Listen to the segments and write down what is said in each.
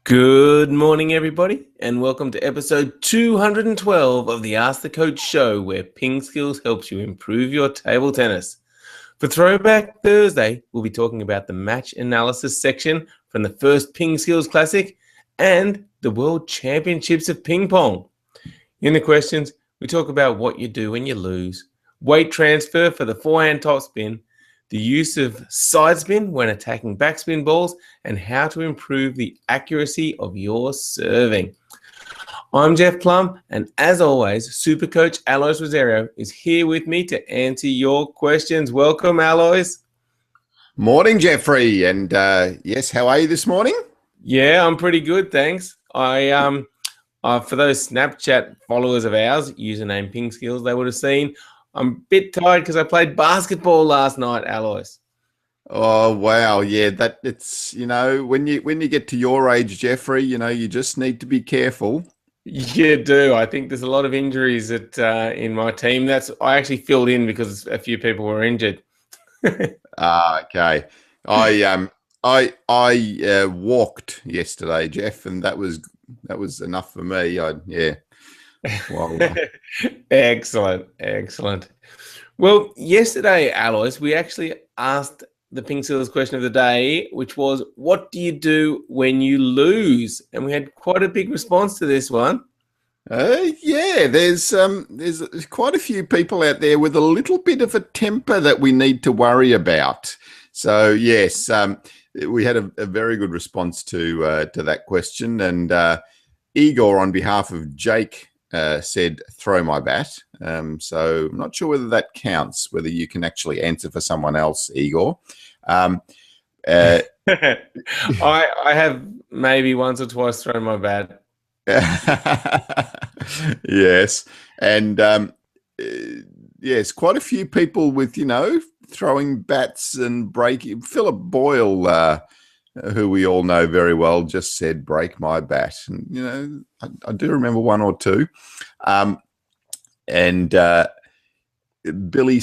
Good morning, everybody, and welcome to episode 212 of the Ask the Coach show, where PingSkills helps you improve your table tennis. For Throwback Thursday, we'll be talking about the match analysis section from the first PingSkills Classic and the World Championships of Ping Pong. In the questions, we talk about what you do when you lose, weight transfer for the forehand topspin, the use of side spin when attacking backspin balls, and how to improve the accuracy of your serving. I'm Jeff Plum, and as always, Super Coach Alois Rosario is here with me to answer your questions. Welcome, Alois. Morning, Jeffrey. And yes, how are you this morning? Yeah, I'm pretty good, thanks. For those Snapchat followers of ours, username PingSkills, they would have seen I'm a bit tired because I played basketball last night, Alois. Oh, wow. Yeah, it's, when you get to your age, Jeffrey, you just need to be careful. You do. I think there's a lot of injuries in my team. I actually filled in because a few people were injured. Okay. I walked yesterday, Jeff, and that was enough for me. Yeah. Well, Excellent. Well, yesterday, Alois, we actually asked the PingSkills question of the day, which was, what do you do when you lose? And we had quite a big response to this one. yeah, there's quite a few people out there with a little bit of a temper that we need to worry about. So yes, we had a very good response to that question, and Igor, on behalf of Jake, said throw my bat. So I'm not sure whether that counts, whether you can actually answer for someone else, Igor. I have maybe once or twice thrown my bat. Yes. And yes, quite a few people with, throwing bats and breaking. Philip Boyle, who we all know very well, just said, break my bat. And, I do remember one or two. And Billu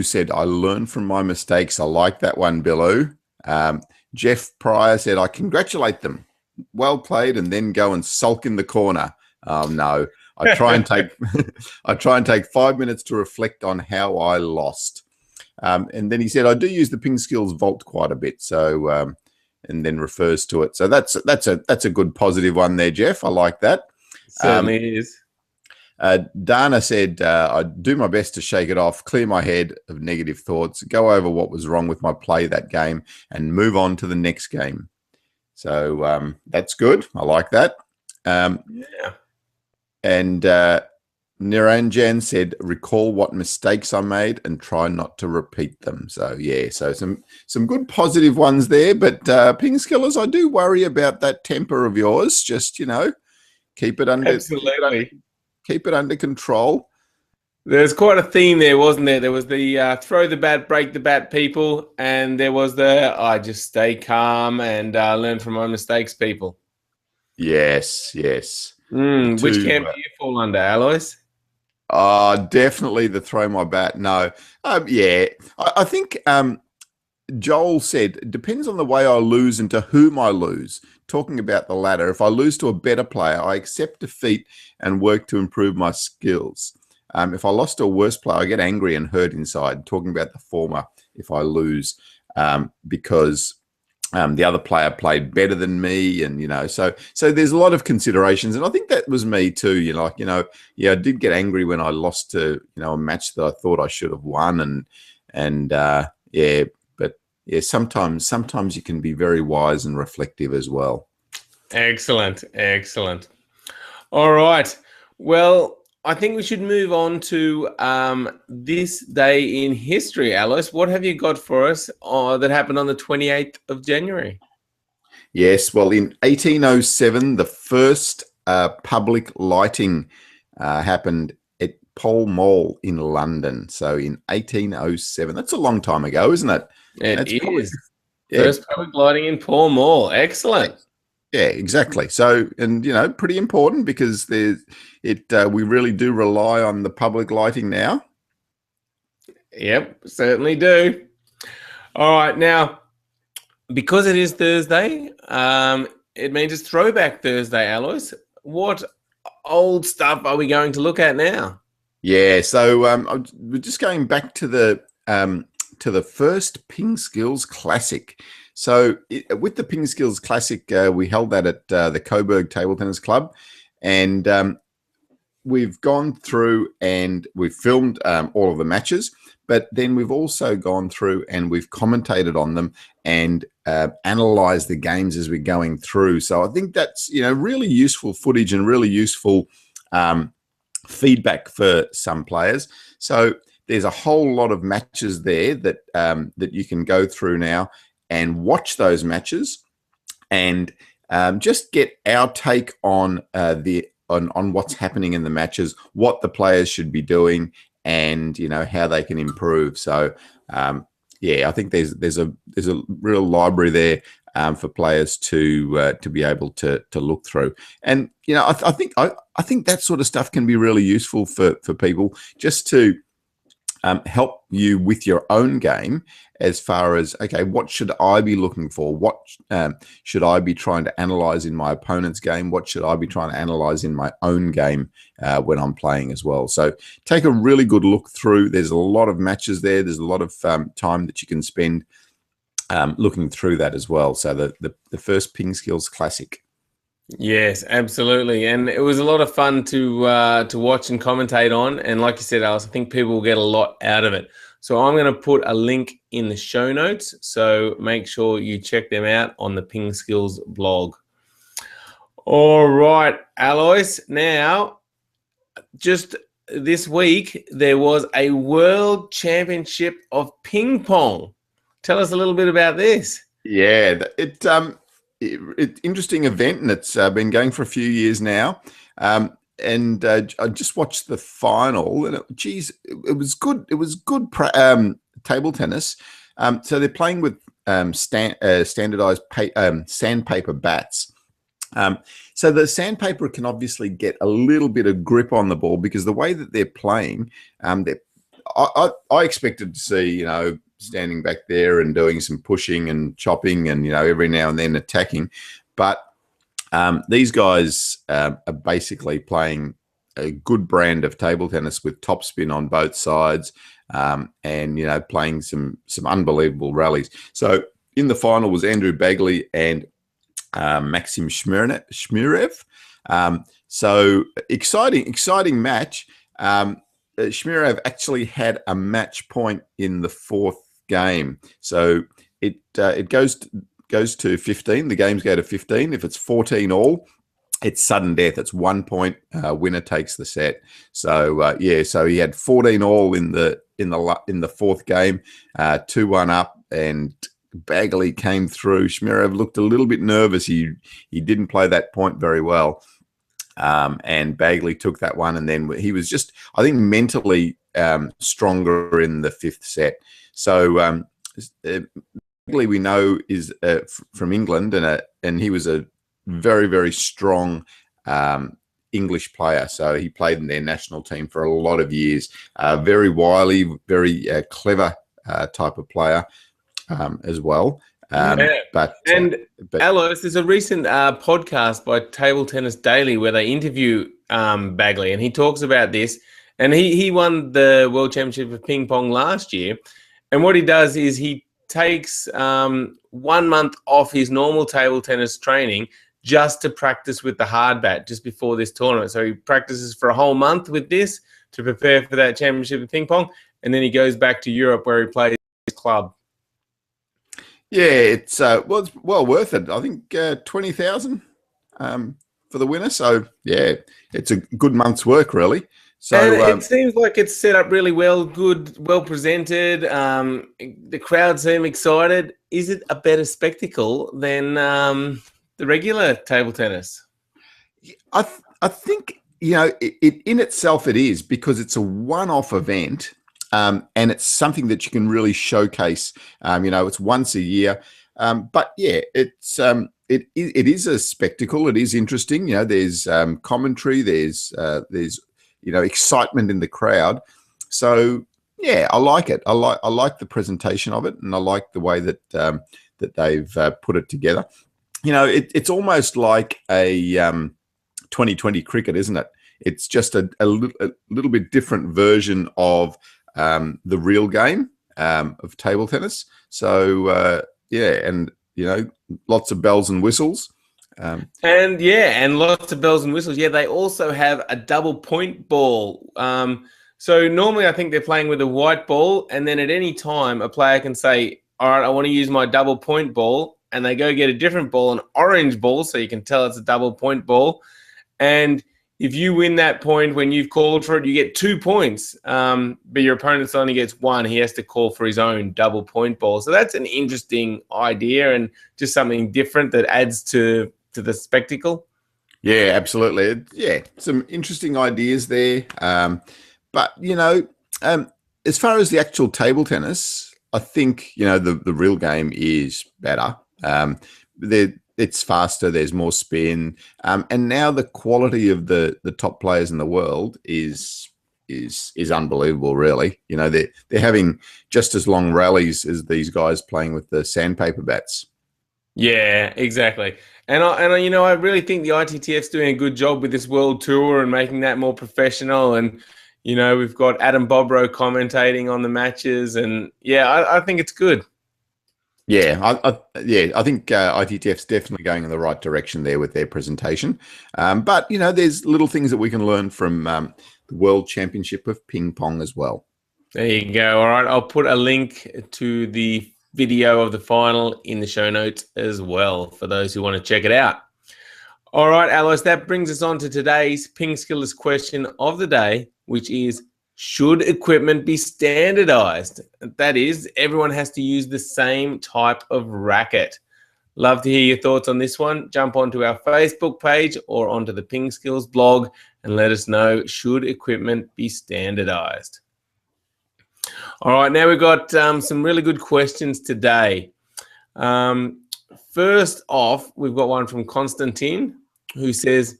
said, I learn from my mistakes. I like that one, Billu. Jeff Pryor said, I congratulate them. Well played, and then go and sulk in the corner. Oh, no. I try and take 5 minutes to reflect on how I lost. And then he said, I do use the PingSkills Vault quite a bit. So, and then refers to it. So that's a good positive one there, Jeff. I like that. Certainly is. Dana said, I do my best to shake it off, clear my head of negative thoughts, go over what was wrong with my play that game, and move on to the next game. So that's good. I like that. Yeah. And Niranjan said, recall what mistakes I made and try not to repeat them. So, yeah, so some good positive ones there. But PingSkillers, I do worry about that temper of yours. Just, keep it under Absolutely. Keep it under control. There's quite a theme there, wasn't there? There was the throw the bat, break the bat people, and there was the I just stay calm and learn from my mistakes people. Yes. Which camp do you fall under, Alois? Definitely the throw my bat. No. Yeah. I think Joel said, it depends on the way I lose and to whom I lose. Talking about the latter, if I lose to a better player, I accept defeat and work to improve my skills. If I lost to a worse player, I get angry and hurt inside. Talking about the former, if I lose because the other player played better than me, and so there's a lot of considerations, and I think that was me too. I did get angry when I lost to a match that I thought I should have won, and yeah. Yeah, sometimes you can be very wise and reflective as well. Excellent. All right. Well, I think we should move on to this day in history, Alice. What have you got for us that happened on the 28th of January? Yes, well, in 1807, the first public lighting happened at Pall Mall in London. So in 1807, that's a long time ago, isn't it? It is. First public lighting in Pall Mall. Excellent. Yeah, exactly. So, and pretty important because we really do rely on the public lighting now. Yep, certainly do. All right, now, because it is Thursday, it means it's Throwback Thursday, Alois. What old stuff are we going to look at now? Yeah, so we're just going back to the first PingSkills Classic. So with the PingSkills Classic, we held that at the Coburg Table Tennis Club, and we've gone through and we've filmed all of the matches, but then we've also gone through and we've commentated on them and analyzed the games as we're going through. So I think that's really useful footage and really useful feedback for some players. So there's a whole lot of matches there that that you can go through now and watch those matches and just get our take on on what's happening in the matches, what the players should be doing, and how they can improve. So yeah, I think there's a real library there for players to be able to look through. And I think that sort of stuff can be really useful for people just to help you with your own game, as far as, okay, what should I be looking for? What should I be trying to analyze in my opponent's game? What should I be trying to analyze in my own game when I'm playing as well? So take a really good look through. There's a lot of matches there. There's a lot of time that you can spend looking through that as well. So the first PingSkills Classic. Yes, absolutely, and it was a lot of fun to watch and commentate on. And like you said, Alice, I think people will get a lot out of it. So I'm going to put a link in the show notes. So make sure you check them out on the PingSkills blog. All right, Alois. Now, just this week there was a World Championship of Ping Pong. Tell us a little bit about this. Yeah, it's interesting event, and it's been going for a few years now. And I just watched the final, and it was good. It was good table tennis. So they're playing with standardized sandpaper bats. So the sandpaper can obviously get a little bit of grip on the ball, because the way that they're playing, I expected to see, standing back there and doing some pushing and chopping and, every now and then attacking. But these guys are basically playing a good brand of table tennis with topspin on both sides, and, playing some unbelievable rallies. So in the final was Andrew Bagley and Maxim Shmirev. So exciting match. Shmirev actually had a match point in the fourth game. So it goes to 15. The games go to 15. If it's 14 all, it's sudden death. It's 1 point. Winner takes the set. So yeah, so he had 14 all in the fourth game, 2-1 up, and Bagley came through. Shmirev looked a little bit nervous. He didn't play that point very well. And Bagley took that one, and then he was just, I think, mentally stronger in the fifth set. So Bagley, we know, is from England, and he was a very, very strong English player. So he played in their national team for a lot of years. Very wily, very clever type of player as well. But Alois, there's a recent podcast by Table Tennis Daily where they interview Bagley, and he talks about this. And he won the World Championship of Ping Pong last year. And what he does is he takes 1 month off his normal table tennis training just to practice with the hard bat just before this tournament. So he practices for a whole month with this to prepare for that championship of ping pong, and then he goes back to Europe where he plays his club. Yeah, it's well worth it. I think 20,000 for the winner. So yeah, it's a good month's work, really. So and it seems like it's set up really well, well presented. The crowd seem excited. Is it a better spectacle than the regular table tennis? I think it in itself it is, because it's a one-off event. And it's something that you can really showcase. It's once a year, but yeah, it is a spectacle. It is interesting. There's commentary. There's excitement in the crowd. So yeah, I like it. I like the presentation of it, and I like the way that that they've put it together. it's almost like a 2020 cricket, isn't it? It's just a little bit different version of the real game of table tennis. So yeah, and lots of bells and whistles. And lots of bells and whistles. Yeah, they also have a double point ball. So normally I think they're playing with a white ball, and then at any time a player can say, all right, I want to use my double point ball, and they go get a different ball, an orange ball, so you can tell it's a double point ball. And if you win that point when you've called for it, you get 2 points. But your opponent only gets 1. He has to call for his own double point ball. So that's an interesting idea and just something different that adds to the spectacle. Yeah, absolutely. Yeah, some interesting ideas there. But as far as the actual table tennis, I think the real game is better. It's faster. There's more spin, and now the quality of the top players in the world is unbelievable. Really, they're having just as long rallies as these guys playing with the sandpaper bats. Yeah, exactly. And I really think the ITTF's doing a good job with this world tour and making that more professional. And we've got Adam Bobrow commentating on the matches, and yeah, I think it's good. Yeah, I think ITTF's definitely going in the right direction there with their presentation. But there's little things that we can learn from the World Championship of Ping Pong as well. There you go. All right, I'll put a link to the video of the final in the show notes as well for those who want to check it out. All right, Alois, that brings us on to today's PingSkills question of the day, which is, should equipment be standardized? That is, everyone has to use the same type of racket. Love to hear your thoughts on this one. Jump onto our Facebook page or onto the PingSkills blog and let us know, should equipment be standardized? All right, now we've got some really good questions today. First off, we've got one from Constantine who says,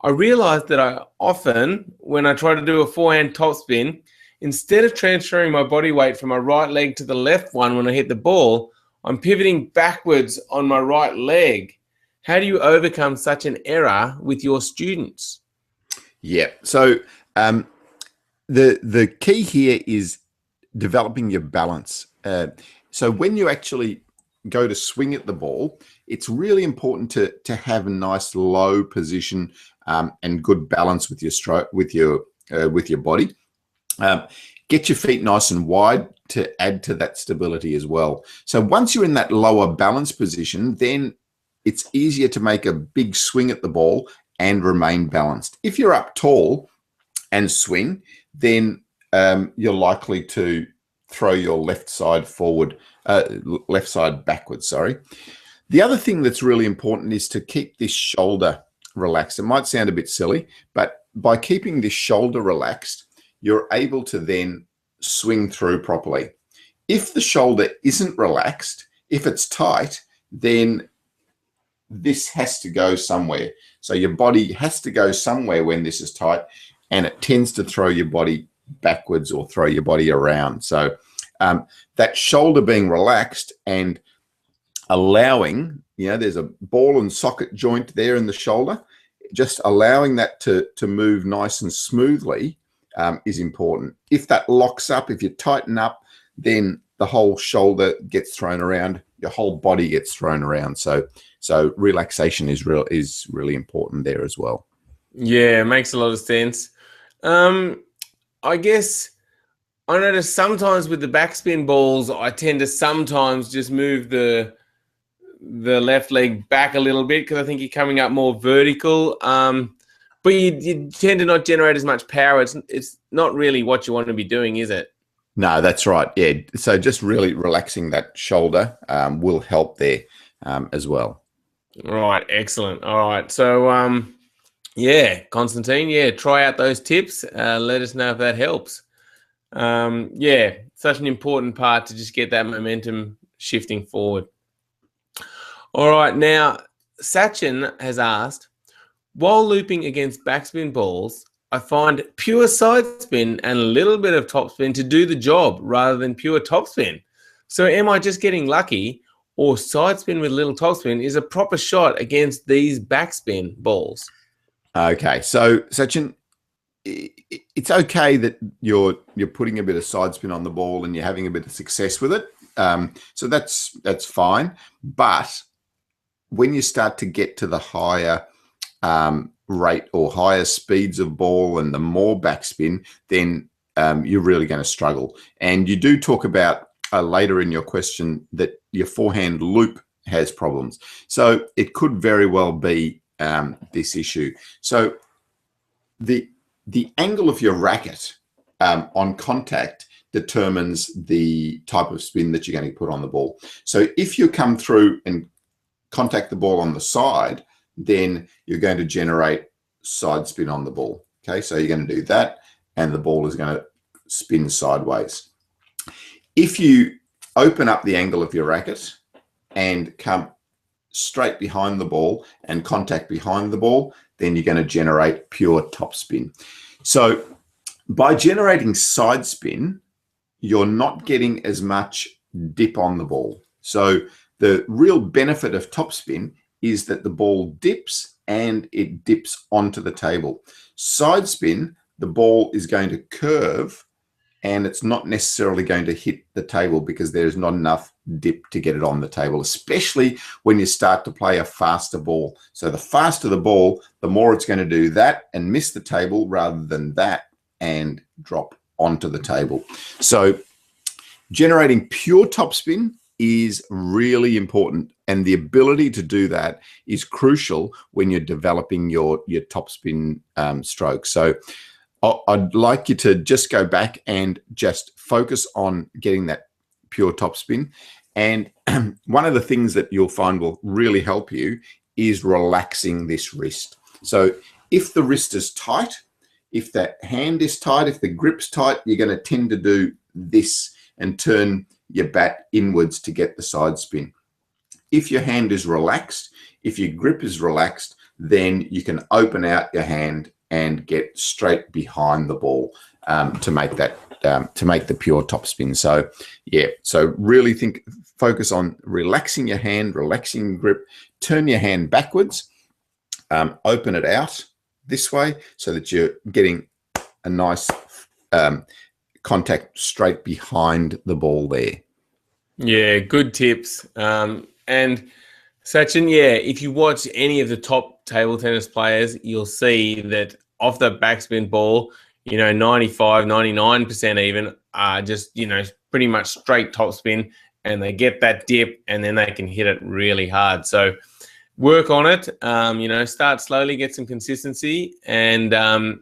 I realized that I often, when I try to do a forehand topspin, instead of transferring my body weight from my right leg to the left one when I hit the ball, I'm pivoting backwards on my right leg. How do you overcome such an error with your students? Yeah, so the key here is developing your balance. So when you actually go to swing at the ball, it's really important to have a nice low position and good balance with your stroke, with your body. Get your feet nice and wide to add to that stability as well. So once you're in that lower balance position, then it's easier to make a big swing at the ball and remain balanced. If you're up tall and swing, then you're likely to throw your left side forward, left side backwards, sorry. The other thing that's really important is to keep this shoulder relaxed. It might sound a bit silly, but by keeping this shoulder relaxed, you're able to then swing through properly. If the shoulder isn't relaxed, if it's tight, then this has to go somewhere. So your body has to go somewhere when this is tight, and it tends to throw your body backwards or throw your body around. So that shoulder being relaxed and allowing, there's a ball and socket joint there in the shoulder, just allowing that to move nice and smoothly is important. If that locks up, if you tighten up, then the whole shoulder gets thrown around, your whole body gets thrown around. So relaxation is really important there as well. Yeah, it makes a lot of sense. I guess I notice sometimes with the backspin balls, I tend to sometimes just move the left leg back a little bit because I think you're coming up more vertical. But you tend to not generate as much power. It's not really what you want to be doing, is it? No, that's right. Yeah. So just really relaxing that shoulder will help there as well. Right. Excellent. All right. So, yeah, Constantine, try out those tips. Let us know if that helps. Yeah, such an important part to just get that momentum shifting forward. All right. Now, Sachin has asked, while looping against backspin balls, I find pure side spin and a little bit of topspin to do the job rather than pure topspin. So am I just getting lucky, or side spin with little topspin is a proper shot against these backspin balls? Okay, so Sachin, it's okay that you're putting a bit of side spin on the ball and you're having a bit of success with it. So that's fine. But when you start to get to the higher rate or higher speeds of ball and the more backspin, then you're really going to struggle. And you do talk about later in your question that your forehand loop has problems. So it could very well be this issue. So the angle of your racket on contact determines the type of spin that you're going to put on the ball. So if you come through and contact the ball on the side, then you're going to generate side spin on the ball. Okay, so you're going to do that and the ball is going to spin sideways. If you open up the angle of your racket and come straight behind the ball and contact behind the ball, then you're going to generate pure topspin. So by generating side spin, you're not getting as much dip on the ball. So the real benefit of topspin is that the ball dips and it dips onto the table. Side spin, the ball is going to curve and it's not necessarily going to hit the table because there's not enough dip to get it on the table, especially when you start to play a faster ball. So the faster the ball, the more it's going to do that and miss the table rather than that and drop onto the table. So generating pure topspin is really important, and the ability to do that is crucial when you're developing your topspin stroke. So I'd like you to just go back and just focus on getting that pure topspin. And one of the things that you'll find will really help you is relaxing this wrist. So if the wrist is tight, if the hand is tight, if the grip's tight, you're going to tend to do this and turn your bat inwards to get the side spin. If your hand is relaxed, if your grip is relaxed, then you can open out your hand and get straight behind the ball to make that to make the pure topspin. So yeah, so really focus on relaxing your hand, relaxing your grip, turn your hand backwards, open it out this way so that you're getting a nice contact straight behind the ball there. Yeah, good tips. And Sachin, yeah, if you watch any of the top table tennis players, you'll see that off the backspin ball, 95, 99% even are just, pretty much straight topspin, and they get that dip and then they can hit it really hard. So work on it, start slowly, get some consistency, and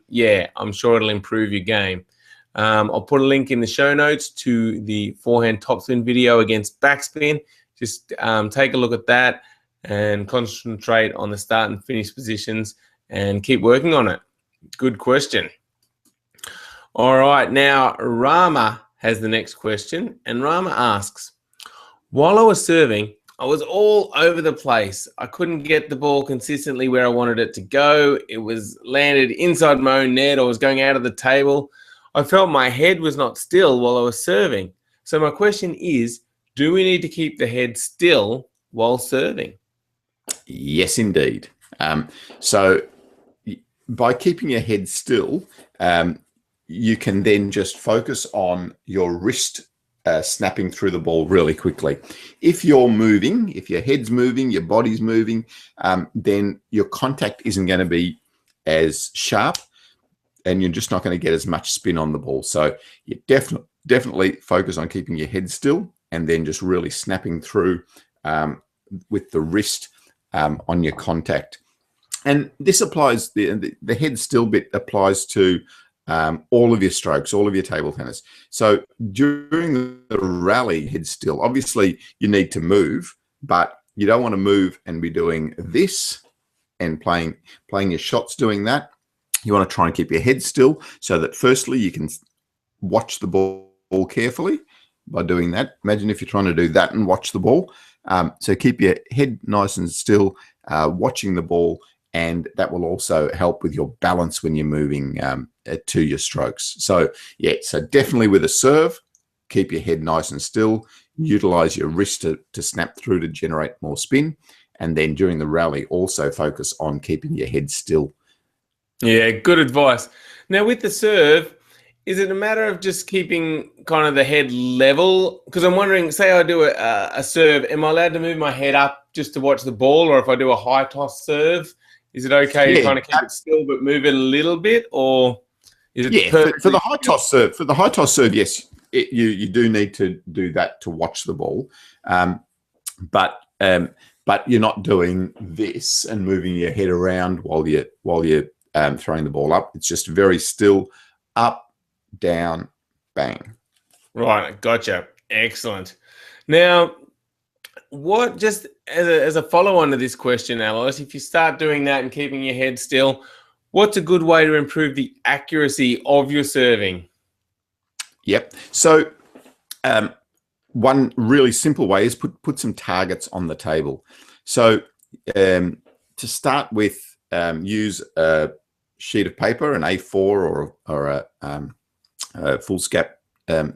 yeah, I'm sure it'll improve your game. I'll put a link in the show notes to the forehand topspin video against backspin. Just take a look at that and concentrate on the start and finish positions and keep working on it. Good question. All right, now Rama has the next question, and Rama asks, while I was serving, I was all over the place. I couldn't get the ball consistently where I wanted it to go. It was landed inside my own net or was going out of the table. I felt my head was not still while I was serving. So my question is, do we need to keep the head still while serving? Yes, indeed. So by keeping your head still, you can then just focus on your wrist snapping through the ball really quickly. If you're moving, if your head's moving, your body's moving, then your contact isn't going to be as sharp and you're just not going to get as much spin on the ball. So you definitely focus on keeping your head still and then just really snapping through with the wrist on your contact. And this applies, the head still bit applies to all of your strokes, all of your table tennis. So during the rally, head still. Obviously, you need to move, but you don't want to move and be doing this and playing your shots doing that. You want to try and keep your head still so that firstly, you can watch the ball carefully by doing that. Imagine if you're trying to do that and watch the ball. So keep your head nice and still, watching the ball, and that will also help with your balance when you're moving to your strokes. So yeah, so definitely with a serve, keep your head nice and still. utilize your wrist to snap through to generate more spin. And then during the rally, also focus on keeping your head still. Yeah, good advice. Now, with the serve, is it a matter of just keeping kind of the head level? Because I'm wondering, say I do a serve, am I allowed to move my head up just to watch the ball? Or if I do a high toss serve, is it okay to kind of keep it still but move it a little bit? Or is it for the high toss serve? For the high toss serve, yes, you do need to do that to watch the ball. But you're not doing this and moving your head around while you're throwing the ball up. It's just very still, up, down, bang. Right, gotcha. Excellent. Now, what, just as a follow-on to this question, Alois, if you start doing that and keeping your head still, what's a good way to improve the accuracy of your serving? Yep. So one really simple way is put some targets on the table. So to start with, use a sheet of paper, an A4 or a foolscap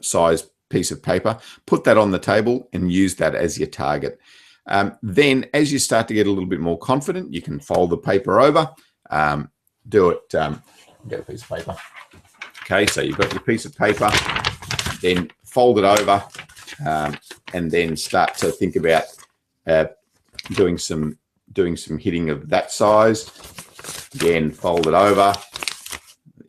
size piece of paper. Put that on the table and use that as your target. Then as you start to get a little bit more confident, you can fold the paper over. Do it, get a piece of paper. Okay, so you've got your piece of paper, then fold it over, and then start to think about doing some hitting of that size. Again, fold it over.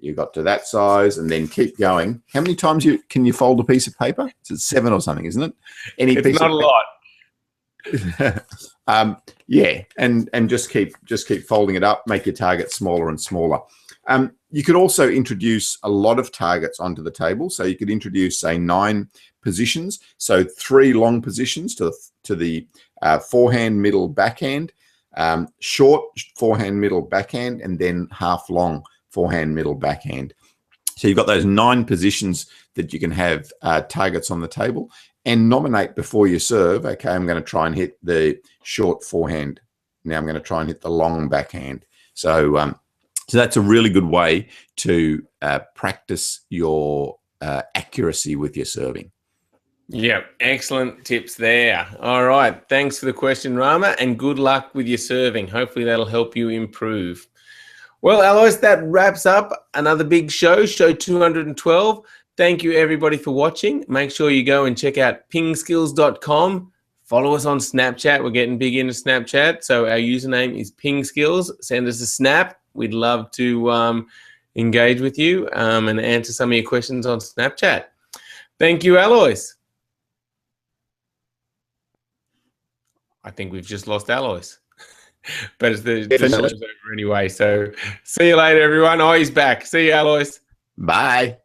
You got to that size, and then keep going. How many times can you fold a piece of paper? It's 7 or something, isn't it? It's not a lot. Yeah, and just keep folding it up. Make your target smaller and smaller. You could also introduce a lot of targets onto the table. So you could introduce, say, 9 positions. So 3 long positions to the forehand, middle, backhand, short forehand, middle, backhand, and then half long forehand, middle, backhand. So you've got those 9 positions that you can have targets on the table, and nominate before you serve. Okay, I'm going to try and hit the short forehand. Now I'm going to try and hit the long backhand. So that's a really good way to practice your accuracy with your serving. Yeah, excellent tips there. All right, thanks for the question, Rama, and good luck with your serving. Hopefully that'll help you improve. Well, Alois, that wraps up another big show 212. Thank you, everybody, for watching. Make sure you go and check out PingSkills.com. Follow us on Snapchat. We're getting big into Snapchat, so our username is PingSkills. Send us a snap. We'd love to engage with you and answer some of your questions on Snapchat. Thank you, Alois. I think we've just lost Alois. But the show's over anyway. So see you later, everyone. Oh, he's back. See you, Alois. Bye.